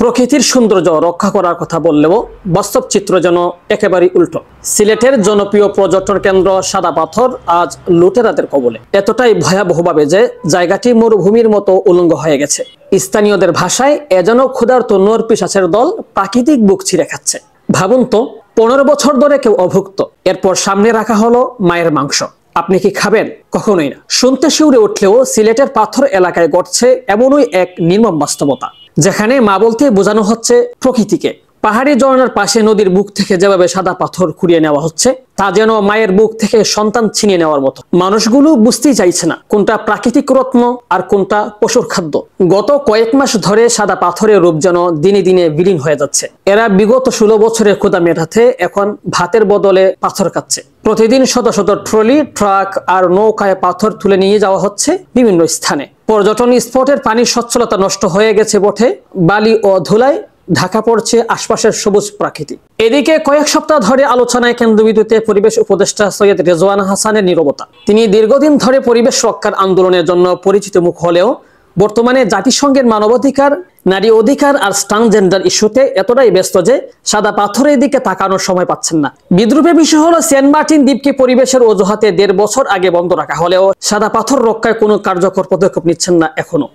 প্রকৃতির সৌন্দর্য রক্ষা করার কথা বললেও বাস্তব চিত্র যেন একেবারেই উল্টো। সিলেটের জনপ্রিয় পর্যটন কেন্দ্র সাদা পাথর আজ লুটেরাদের কবলে। এতটাই ভয়াবহভাবে যে জায়গাটি মরুভূমির মতো উলঙ্গ হয়ে গেছে। স্থানীয়দের ভাষায় এ যেন ক্ষুধার্ত নর পিশাচের দল প্রাকৃতিক বুক ছিঁড়ে খাচ্ছে। ভাবুন তো, 15 বছর ধরে কেউ অভুক্ত, এরপর সামনে রাখা হলো মায়ের মাংস। আপনি কি খাবেন? কখনোই না। শুনতে শিউরে উঠলেও সিলেটের পাথর এলাকায় ঘটছে এমনই এক নির্মম বাস্তবতা, যেখানে মা বলতে বোঝানো হচ্ছে প্রকৃতিকে। পাহাড়ি ঝর্ণার পাশে নদীর বুক থেকে যেভাবে সাদা পাথর কুড়িয়ে নেওয়া হচ্ছে, তা যেন মায়ের বুক থেকে সন্তান ছিনিয়ে নেওয়ার মতো। মানুষগুলো বুঝতেই চাইছে না কোনটা প্রাকৃতিক রত্ন আর কোনটা পশুর খাদ্য। গত কয়েক মাস ধরে সাদা পাথরের রূপ যেন দিনে দিনে বিলীন হয়ে যাচ্ছে। এরা বিগত 16 বছরের ক্ষুধা মেটাতে এখন ভাতের বদলে পাথর খাচ্ছে। প্রতিদিন শত শত ট্রলি, ট্রাক আর নৌকায় পাথর তুলে নিয়ে যাওয়া হচ্ছে বিভিন্ন স্থানে। পর্যটন স্পটের পানির স্বচ্ছলতা নষ্ট হয়ে গেছে বটে, বালি ও ধুলায় ঢাকা পড়ছে আশপাশের সবুজ প্রাকৃতি। এদিকে কয়েক সপ্তাহ ধরে আলোচনায় কেন্দ্রবিন্দুতে পরিবেশ উপদেষ্টা সৈয়দ রেজওয়ান হাসানের নীরবতা। তিনি দীর্ঘদিন ধরে পরিবেশ রক্ষার আন্দোলনের জন্য পরিচিত মুখ হলেও বর্তমানে জাতিসংঘের মানবাধিকার, নারী অধিকার আর ট্রান্সজেন্ডার ইস্যুতে এতটাই ব্যস্ত যে সাদা পাথরের দিকে তাকানোর সময় পাচ্ছেন না। বিদ্রুপের বিষয় হলো, সেন্ট মার্টিন দ্বীপকে পরিবেশের অজুহাতে 1.5 বছর আগে বন্ধ রাখা হলেও সাদা পাথর রক্ষায় কোনো কার্যকর পদক্ষেপ নিচ্ছেন না এখনো।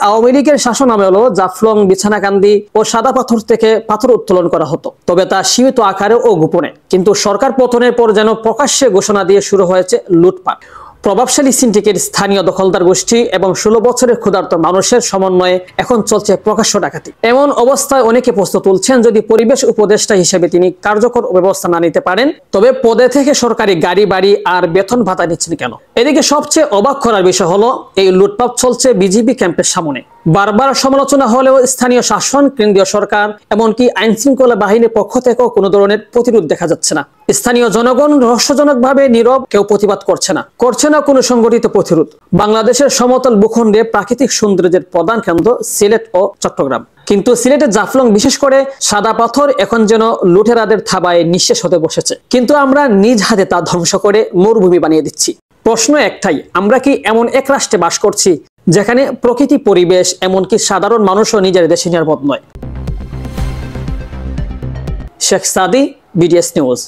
আওয়ামী লীগের শাসন আমলেও জাফলং, বিছানাকান্দি ও সাদা পাথর থেকে পাথর উত্তোলন করা হতো, তবে তা সীমিত আকারে ও গোপনে। কিন্তু সরকার পতনের পর যেন প্রকাশ্যে ঘোষণা দিয়ে শুরু হয়েছে লুটপাট। প্রভাবশালী সিন্ডিকেট, স্থানীয় দখলদার গোষ্ঠী এবং 16 বছরের ক্ষুধার্ত মানুষের সমন্বয়ে এখন চলছে প্রকাশ্য ডাকাতি। এমন অবস্থায় অনেকে প্রশ্ন তুলছেন, যদি পরিবেশ উপদেষ্টা হিসেবে তিনি কার্যকর ব্যবস্থা না নিতে পারেন, তবে পদে থেকে সরকারি গাড়ি বাড়ি আর বেতন ভাতা নিচ্ছেন কেন? এদিকে সবচেয়ে অবাক করার বিষয় হলো, এই লুটপাট চলছে বিজিবি ক্যাম্পের সামনে। বারবার সমালোচনা হলেও স্থানীয় শাসন, কেন্দ্রীয় সরকার, এমনকি আইন শৃঙ্খলা বাহিনীর পক্ষ থেকেও কোনো ধরনের প্রতিরোধ দেখা যাচ্ছে না। স্থানীয় জনগণ রহস্যজনকভাবে নীরব, কেউ প্রতিবাদ করছে না কোনো সংগঠিত প্রতিরোধ। বাংলাদেশের সমতল ভূখণ্ডে প্রাকৃতিক সৌন্দর্যের প্রধান কেন্দ্র সিলেট ও চট্টগ্রাম, কিন্তু সিলেটের জাফলং, বিশেষ করে সাদা পাথর এখন যেন লুটেরাদের থাবায় নিঃশেষ হতে বসেছে। কিন্তু আমরা নিজ হাতে তা ধ্বংস করে মরুভূমি বানিয়ে দিচ্ছি। প্রশ্ন একটাই, আমরা কি এমন এক রাষ্ট্রে বাস করছি যেখানে প্রকৃতি, পরিবেশ, এমনকি সাধারণ মানুষও নিজের দেশে নিরাপদ নয়? শেখ সাদি, বিডিএস নিউজ।